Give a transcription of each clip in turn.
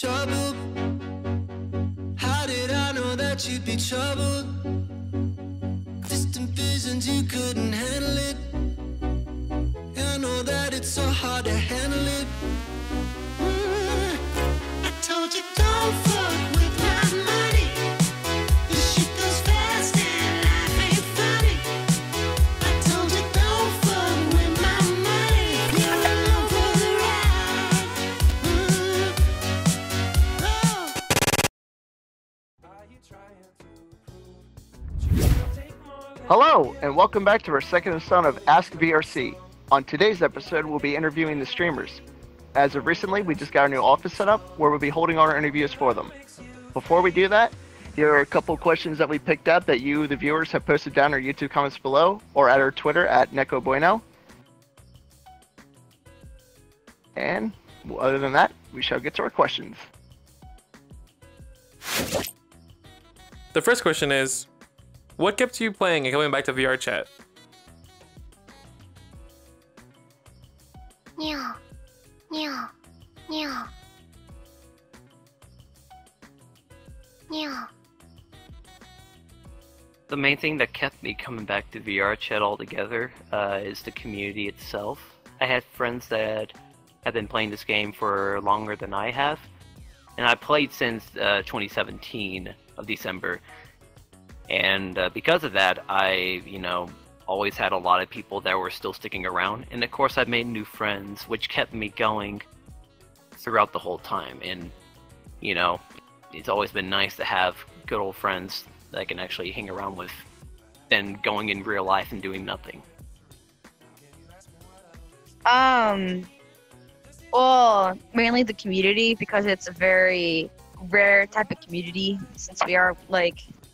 Trouble. How did I know that you'd be troubled? Distant visions, you couldn't handle it. I know that it's so hard to handle it. I told you don't fuck with my money. This shit goes fast and life ain't funny. I told you don't fuck with my money. You're along for the ride. Oh. Hello, and welcome back to our second installment of Ask VRC. On today's episode, we'll be interviewing the streamers. As of recently, we just got our new office set up where we'll be holding our interviews for them. Before we do that, here are a couple questions that we picked up that you, the viewers, have posted down in our YouTube comments below or at our Twitter at NecoBueno. And other than that, we shall get to our questions. The first question is, what kept you playing and coming back to VRChat? Meow, meow, meow, meow. The main thing that kept me coming back to VRChat altogether is the community itself. I had friends that have been playing this game for longer than I have, and I played since 2017 of December. And because of that, I, always had a lot of people that were still sticking around. And of course, I made new friends, which kept me going throughout the whole time. And, it's always been nice to have good old friends that I can actually hang around with than going in real life and doing nothing. Well, mainly the community, because it's a very rare type of community, since we are,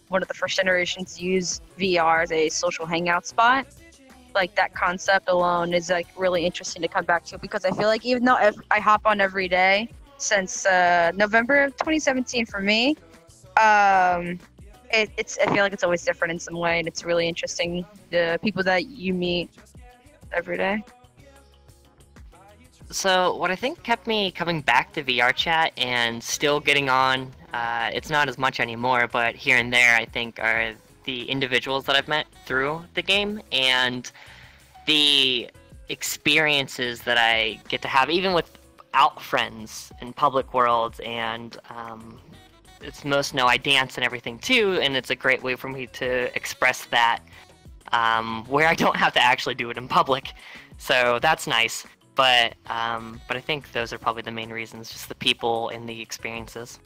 one of the first generations to use VR as a social hangout spot. That concept alone is really interesting to come back to, because I feel like even though I hop on every day since November of 2017 for me, I feel like it's always different in some way, and it's really interesting, the people that you meet every day. So what I think kept me coming back to VRChat and still getting on, it's not as much anymore, but here and there I think are the individuals that I've met through the game and the experiences that I get to have, even without friends in public worlds. And it's most know I dance and everything too, and it's a great way for me to express that where I don't have to actually do it in public. So that's nice. But I think those are probably the main reasons, just the people and the experiences.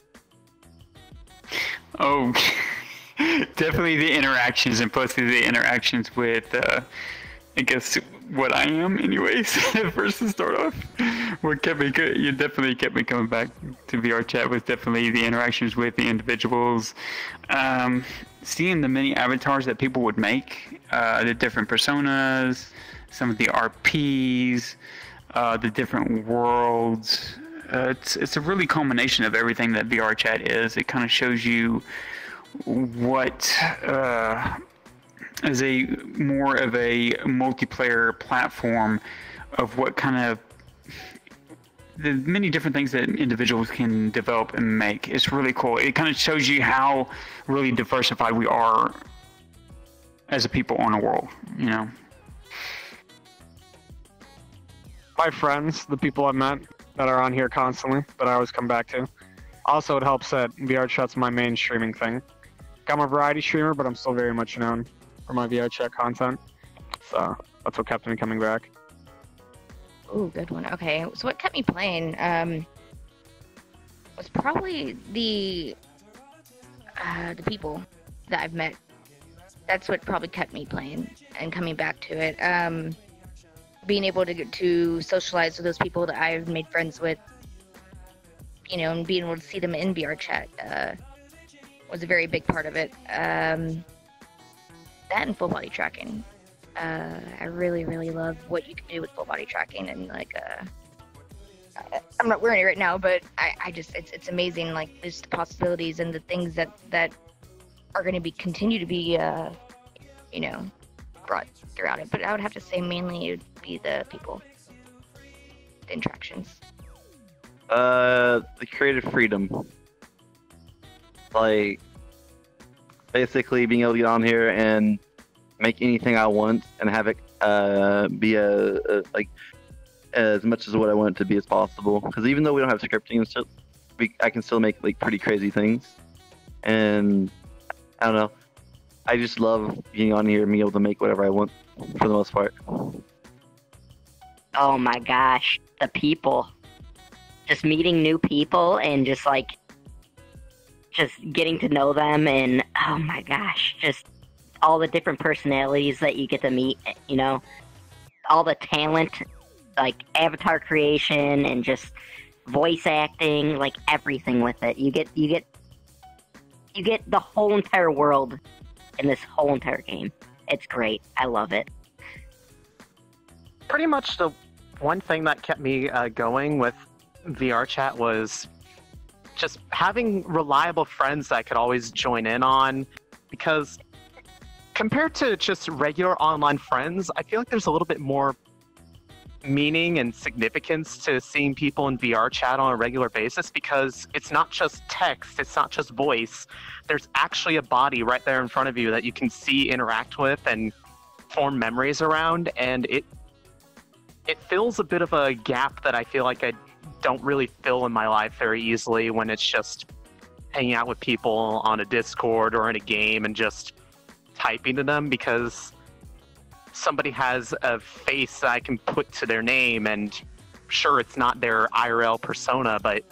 Oh, definitely the interactions, and mostly the interactions with, I guess, what I am anyways, first to start off. What kept me good, you definitely kept me coming back to VRChat was definitely the interactions with the individuals. Seeing the many avatars that people would make, the different personas, some of the RPs, the different worlds. It's a really culmination of everything that VRChat is. It kind of shows you what is a more of a multiplayer platform of what kind of the many different things that individuals can develop and make. It's really cool. It kind of shows you how really diversified we are as a people on a world, My friends, the people I've met that are on here constantly, that I always come back to. Also, it helps that VRChat's my main streaming thing. I'm a variety streamer, but I'm still very much known for my VRChat content. So that's what kept me coming back. Ooh, good one. Okay, so what kept me playing was probably the people that I've met. That's what probably kept me playing and coming back to it. Being able to get to socialize with those people that I've made friends with, and being able to see them in VRChat was a very big part of it. That and full body tracking. I really, really love what you can do with full body tracking, and I'm not wearing it right now, but I just it's amazing, just the possibilities and the things that are going to continue to be brought throughout it. But I would have to say mainly it would be the people, the interactions. The creative freedom. Like, basically being able to get on here and make anything I want and have it be like as much as what I want it to be as possible. Because even though we don't have scripting and stuff, I can still make like pretty crazy things. And I don't know. I just love being on here and being able to make whatever I want for the most part. Oh my gosh, the people. Just meeting new people and just getting to know them, and oh my gosh, just all the different personalities that you get to meet, you know, all the talent, like avatar creation and just voice acting, like everything with it. You get the whole entire world in this whole entire game. It's great. I love it. Pretty much the one thing that kept me going with VRChat was just having reliable friends that I could always join in on, because compared to just regular online friends, I feel like there's a little bit more meaning and significance to seeing people in VRChat on a regular basis, because it's not just text, it's not just voice. There's actually a body right there in front of you that you can see, interact with, and form memories around, and it fills a bit of a gap that I feel like I don't really fill in my life very easily when it's just hanging out with people on a Discord or in a game and just typing to them, because somebody has a face that I can put to their name, and sure, it's not their IRL persona, but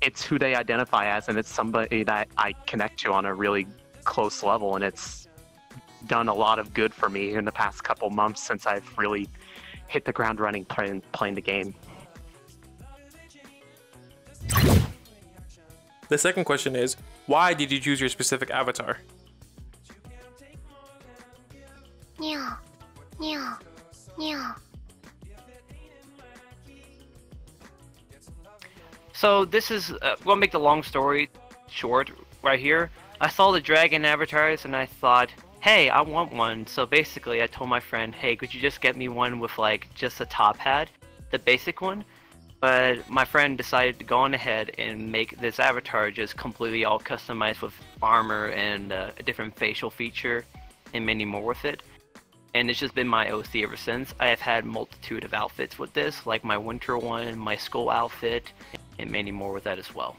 it's who they identify as, and it's somebody that I connect to on a really close level, and it's done a lot of good for me in the past couple months since I've really hit the ground running playing the game. The second question is, why did you choose your specific avatar? Yeah. Yeah. Yeah. So this is, we'll make the long story short right here. I saw the dragon avatars and I thought, hey, I want one. So basically I told my friend, hey, could you just get me one with like just a top hat, the basic one? But my friend decided to go on ahead and make this avatar just completely all customized with armor and a different facial feature and many more with it. And it's just been my OC ever since. I have had multitude of outfits with this, like my winter one, my skull outfit, and many more with that as well.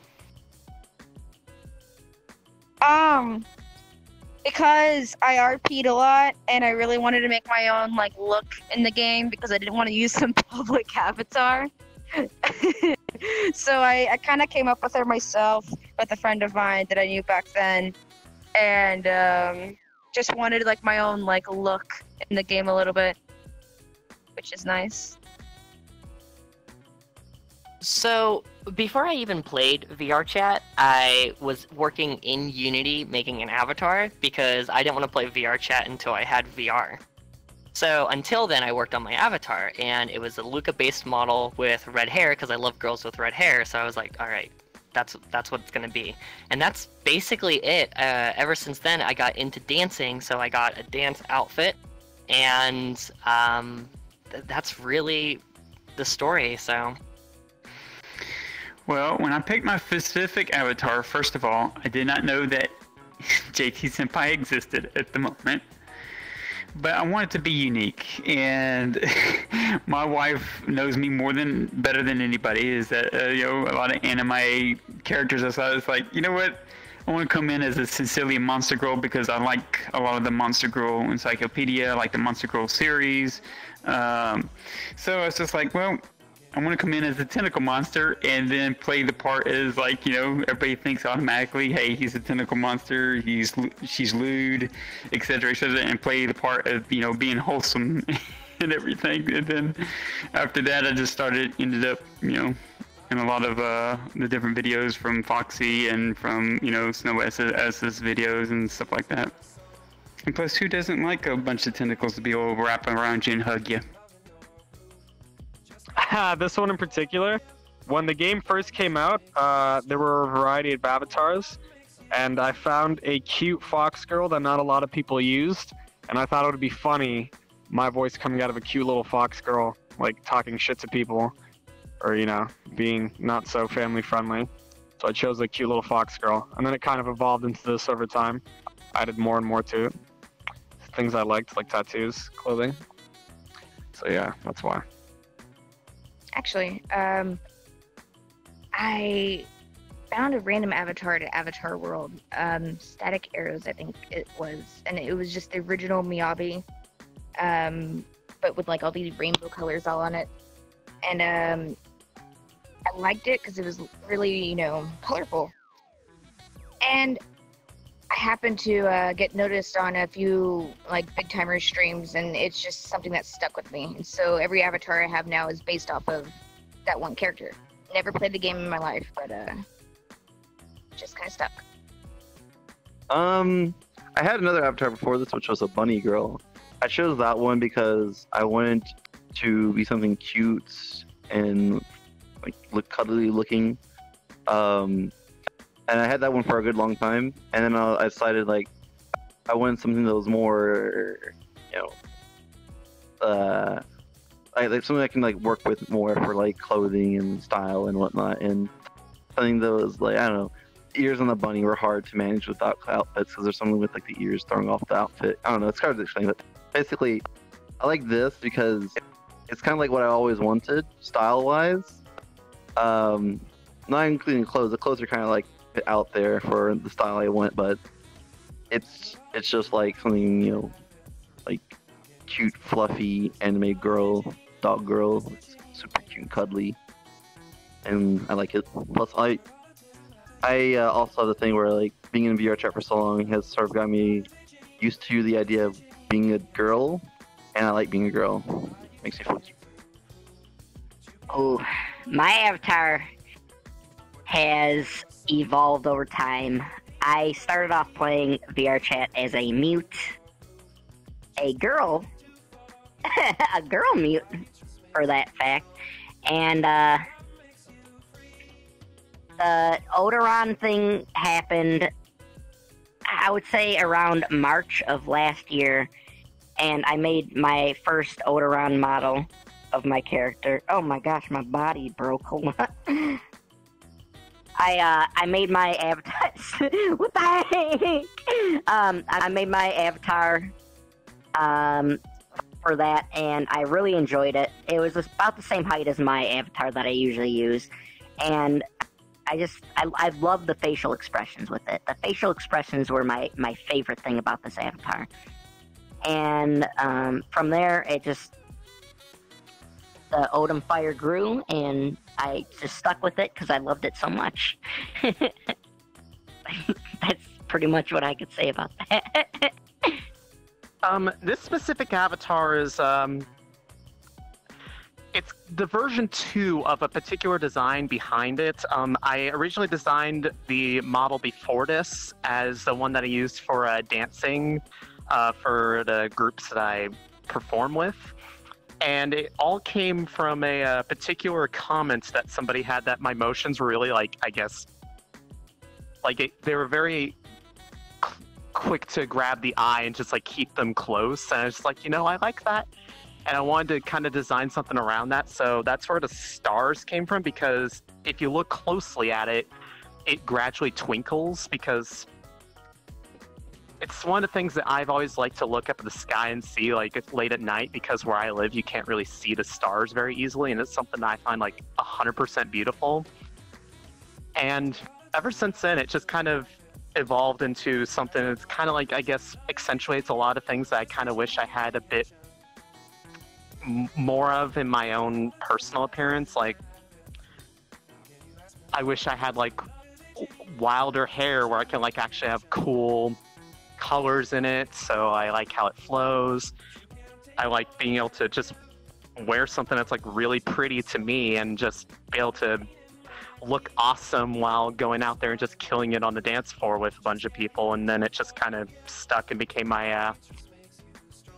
Because I RP'd a lot and I really wanted to make my own like look in the game because I didn't want to use some public avatar. So I kind of came up with her myself with a friend of mine that I knew back then, and just wanted like my own like look in the game a little bit, which is nice. So, before I even played VRChat, I was working in Unity making an avatar because I didn't want to play VRChat until I had VR. So, until then, I worked on my avatar, and it was a Luca-based model with red hair because I love girls with red hair, so I was like, alright, that's what it's going to be. And that's basically it. Ever since then, I got into dancing, so I got a dance outfit, and that's really the story, so... Well, when I picked my specific avatar, first of all, I did not know that JT Senpai existed at the moment. But I want it to be unique, and my wife knows me better than anybody. Is that a lot of anime characters? I thought it's like, you know what? I want to come in as a Sicilian Monster Girl because I like a lot of the Monster Girl encyclopedia, like the Monster Girl series. So it's just like, well, I want to come in as a tentacle monster and then play the part as like, everybody thinks automatically, hey, he's a tentacle monster, she's lewd, etc., and play the part of, being wholesome and everything. And then after that, I just ended up, in a lot of the different videos from Foxy and from, Snow S's videos and stuff like that. And plus, who doesn't like a bunch of tentacles to be able to wrap around you and hug you? This one in particular, when the game first came out, there were a variety of avatars, and I found a cute fox girl that not a lot of people used, and I thought it would be funny, my voice coming out of a cute little fox girl, like talking shit to people, or being not so family friendly. So I chose a cute little fox girl, and then it kind of evolved into this over time. I added more and more to it. Things I liked, like tattoos, clothing. So yeah, that's why. Actually, I found a random avatar to Avatar World. Static Arrows, I think it was, and it was just the original Miyabi, but with like all these rainbow colors all on it. And I liked it because it was really, colorful. And I happened to get noticed on a few like big timer streams, and it's just something that stuck with me. And so every avatar I have now is based off of that one character. Never played the game in my life, but just kind of stuck. I had another avatar before this, which was a bunny girl. I chose that one because I wanted to be something cute and like look cuddly looking. And I had that one for a good long time, and then I decided like I wanted something that was more, like something I can like work with more for like clothing and style and whatnot, and something that was like, I don't know, ears on the bunny were hard to manage without outfits because there's something with like the ears throwing off the outfit. I don't know, it's hard to explain, but basically I like this because it's kind of like what I always wanted style wise. Not including clothes. The clothes are kind of like out there for the style I want, but it's just like something, like cute, fluffy anime girl, dog girl. It's super cute and cuddly, and I like it. Plus, I also have the thing where like being in VRChat for so long has sort of got me used to the idea of being a girl, and I like being a girl. Makes me feel cute. Oh, my avatar has evolved over time. I started off playing VRChat as a mute, a girl, a girl mute, for that fact, and the Odoron thing happened, I would say, around March of last year, and I made my first Odoron model of my character. Oh my gosh, my body broke. Hold on. I made my avatar. What the heck? I made my avatar for that, and I really enjoyed it. It was about the same height as my avatar that I usually use, and I love the facial expressions with it. The facial expressions were my favorite thing about this avatar, and from there the Odin fire grew, and I just stuck with it because I loved it so much. That's pretty much what I could say about that. This specific avatar is it's the version 2 of a particular design behind it. I originally designed the model before this as the one that I used for dancing for the groups that I perform with. And it all came from a particular comment that somebody had that my motions were really, like, I guess, like they were very quick to grab the eye and just, like, keep them close. And I was just like, I like that. And I wanted to kind of design something around that. So that's where the stars came from, because if you look closely at it, it gradually twinkles, because it's one of the things that I've always liked to look up at the sky and see, like, it's late at night, because where I live, you can't really see the stars very easily, and it's something that I find, like, 100% beautiful. And ever since then, it just kind of evolved into something that's kind of like, I guess, accentuates a lot of things that I kind of wish I had a bit more of in my own personal appearance. Like, I wish I had, like, wilder hair where I can, like, actually have cool colors in it, so I like how it flows. I like being able to just wear something that's, like, really pretty to me and just be able to look awesome while going out there and just killing it on the dance floor with a bunch of people. And then it just kind of stuck and became my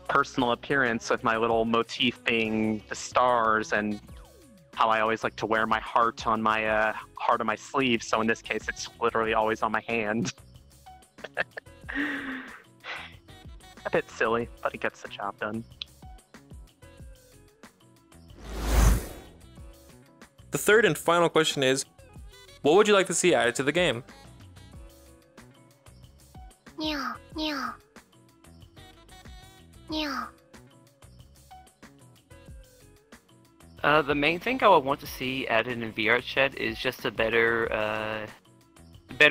personal appearance, with my little motif being the stars, and how I always like to wear my heart on my heart on my sleeve. So in this case, it's literally always on my hand. A bit silly, but it gets the job done. The third and final question is, what would you like to see added to the game? 尿尿尿 The main thing I would want to see added in VRChat is just a better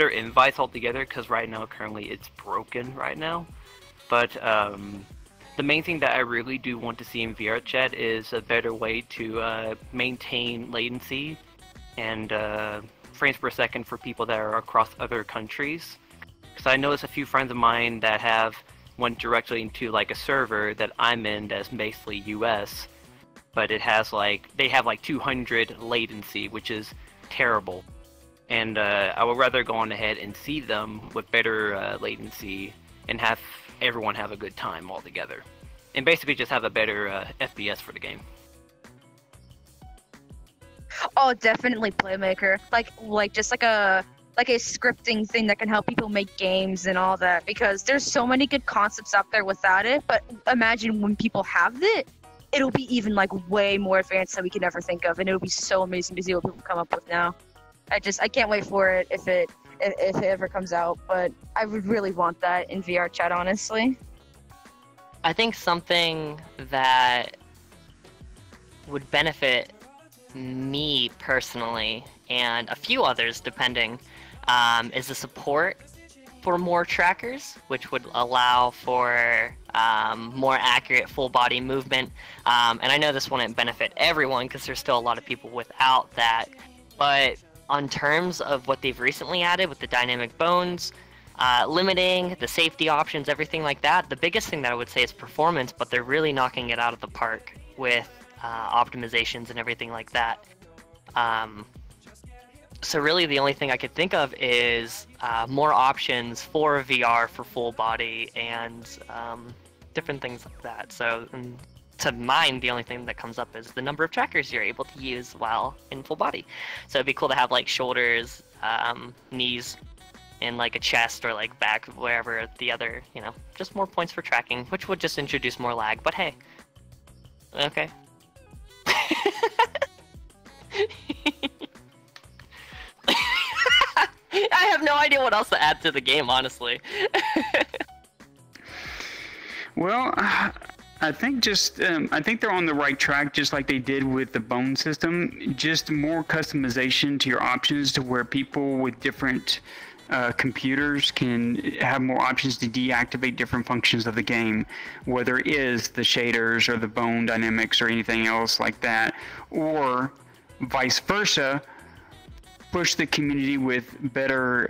invites altogether, because right now, currently, it's broken right now. But the main thing that I really do want to see in VRChat is a better way to maintain latency and frames per second for people that are across other countries. Because I noticed a few friends of mine that have went directly into like a server that I'm in that's basically US, but it has they have 200 latency, which is terrible. And I would rather go on ahead and see them with better latency and have everyone have a good time all together. And basically just have a better FPS for the game. Oh, definitely Playmaker. Just like a scripting thing that can help people make games and all that, because there's so many good concepts out there without it, but imagine when people have it, it'll be even way more advanced than we can ever think of, and it'll be so amazing to see what people come up with now. I can't wait for it if it ever comes out, but I would really want that in VRChat, honestly. I think something that would benefit me personally, and a few others depending, is the support for more trackers, which would allow for more accurate full body movement. And I know this wouldn't benefit everyone because there's still a lot of people without that, but on terms of what they've recently added with the dynamic bones, limiting the safety options, everything like that, the biggest thing that I would say is performance, but they're really knocking it out of the park with optimizations and everything like that. So really the only thing I could think of is more options for VR for full body and different things like that. So to mine, the only thing that comes up is the number of trackers you're able to use while in full body. So it'd be cool to have shoulders, knees, and a chest or back, wherever the other, just more points for tracking, which would just introduce more lag, but hey. Okay. I have no idea what else to add to the game, honestly. Well, I think I think they're on the right track, just like they did with the bone system. Just more customization to your options, to where people with different computers can have more options to deactivate different functions of the game, whether it is the shaders or the bone dynamics or anything else like that, or vice versa. Push the community with better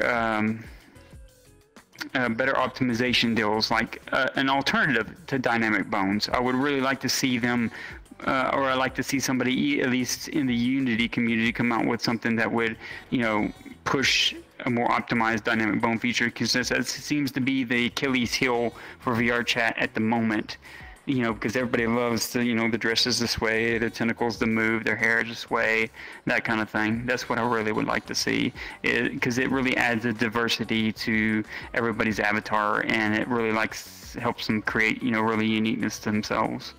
optimization deals, like an alternative to dynamic bones. I would really like to see them, or I'd like to see somebody, at least in the Unity community, come out with something that would, push a more optimized dynamic bone feature, because that seems to be the Achilles heel for VRChat at the moment. Because everybody loves to, the dresses this way, their tentacles to move, their hair this way, that kind of thing. That's what I really would like to see, because it really adds a diversity to everybody's avatar, and it really helps them create, really uniqueness to themselves.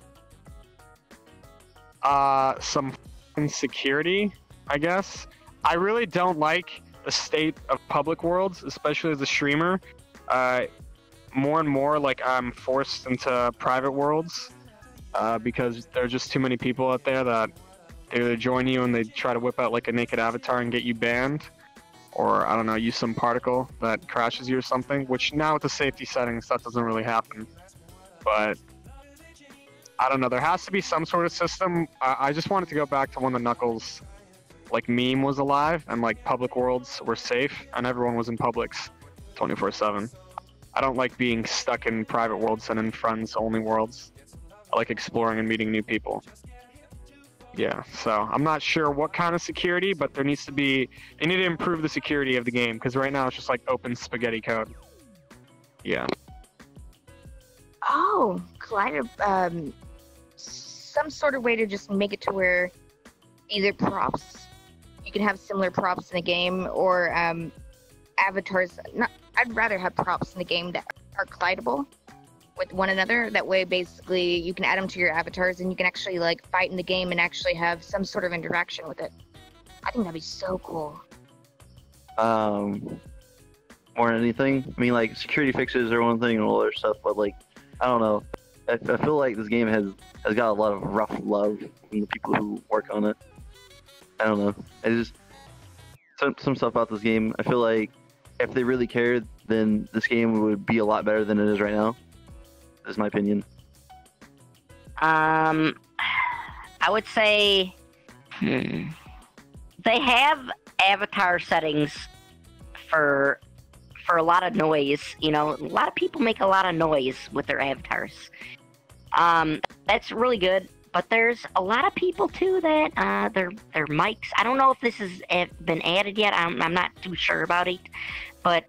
Some security, I guess. I really don't like the state of public worlds, especially as a streamer. More and more, I'm forced into private worlds because there are just too many people out there that they either join you and they try to whip out a naked avatar and get you banned, or I don't know, use some particle that crashes you or something, which now with the safety settings that doesn't really happen. But I don't know, there has to be some sort of system. I just wanted to go back to when the Knuckles meme was alive and public worlds were safe and everyone was in Publix 24/7. I don't like being stuck in private worlds and in friends-only worlds. I like exploring and meeting new people. Yeah, so I'm not sure what kind of security, but they need to improve the security of the game, because right now it's just open spaghetti code. Yeah. Oh, Collider, some sort of way to just make it to where either props, you can have similar props in the game, or avatars. I'd rather have props in the game that are collidable with one another. That way, basically, you can add them to your avatars, and you can actually fight in the game and actually have some sort of interaction with it. I think that'd be so cool. More than anything, I mean, like security fixes are one thing and all other stuff, but like, I don't know. I feel like this game has got a lot of rough love from the people who work on it. I don't know. I just some stuff about this game. I feel like if they really cared, then this game would be a lot better than it is right now. That's my opinion. I would say they have avatar settings for a lot of noise. You know, a lot of people make a lot of noise with their avatars. That's really good. But there's a lot of people too that their mics. I don't know if this has been added yet. I'm not too sure about it. But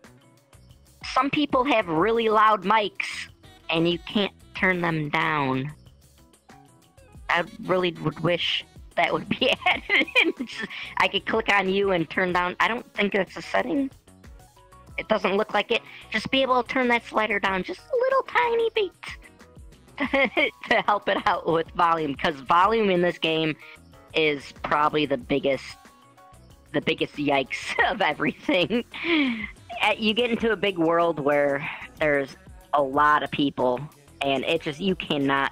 some people have really loud mics, and you can't turn them down. I really would wish that would be added. I could click on you and turn down. I don't think that's a setting. It doesn't look like it. Just be able to turn that slider down just a little tiny bit to help it out with volume, because volume in this game is probably the biggest yikes of everything. You get into a big world where there's a lot of people, and it just you cannot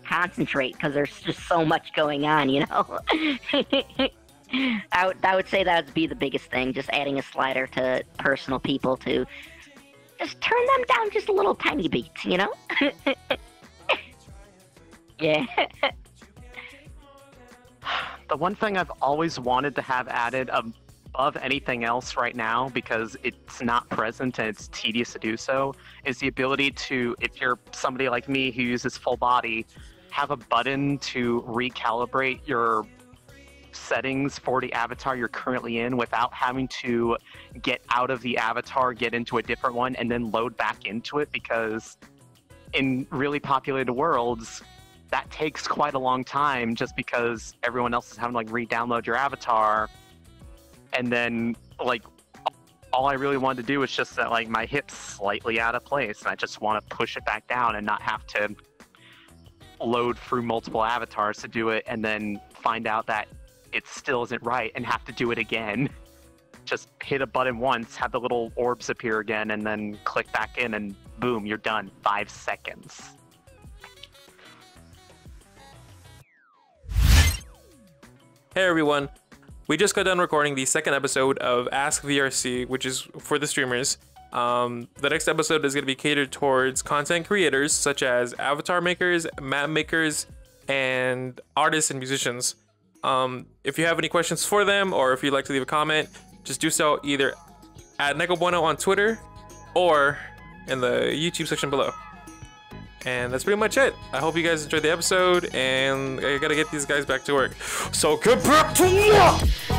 concentrate because there's just so much going on, you know. I would say that would be the biggest thing, just adding a slider to personal people to just turn them down just a little tiny bit, you know? Yeah. The one thing I've always wanted to have added above anything else right now, because it's not present and it's tedious to do so, is the ability to, if you're somebody like me who uses full body, have a button to recalibrate your settings for the avatar you're currently in without having to get out of the avatar, get into a different one, and then load back into it, because in really populated worlds, that takes quite a long time just because everyone else is having to like re-download your avatar. And then like all I really wanted to do was just that like my hip's slightly out of place, and I just want to push it back down and not have to load through multiple avatars to do it and then find out that it still isn't right and have to do it again. Just hit a button once, have the little orbs appear again, and then click back in, and boom, you're done. 5 seconds. Hey everyone, we just got done recording the second episode of Ask VRC, which is for the streamers. The next episode is going to be catered towards content creators such as avatar makers, map makers, and artists and musicians. If you have any questions for them, or if you'd like to leave a comment, just do so either at NecoBueno on Twitter or in the YouTube section below. And that's pretty much it. I hope you guys enjoyed the episode, and I gotta get these guys back to work. So get back to work!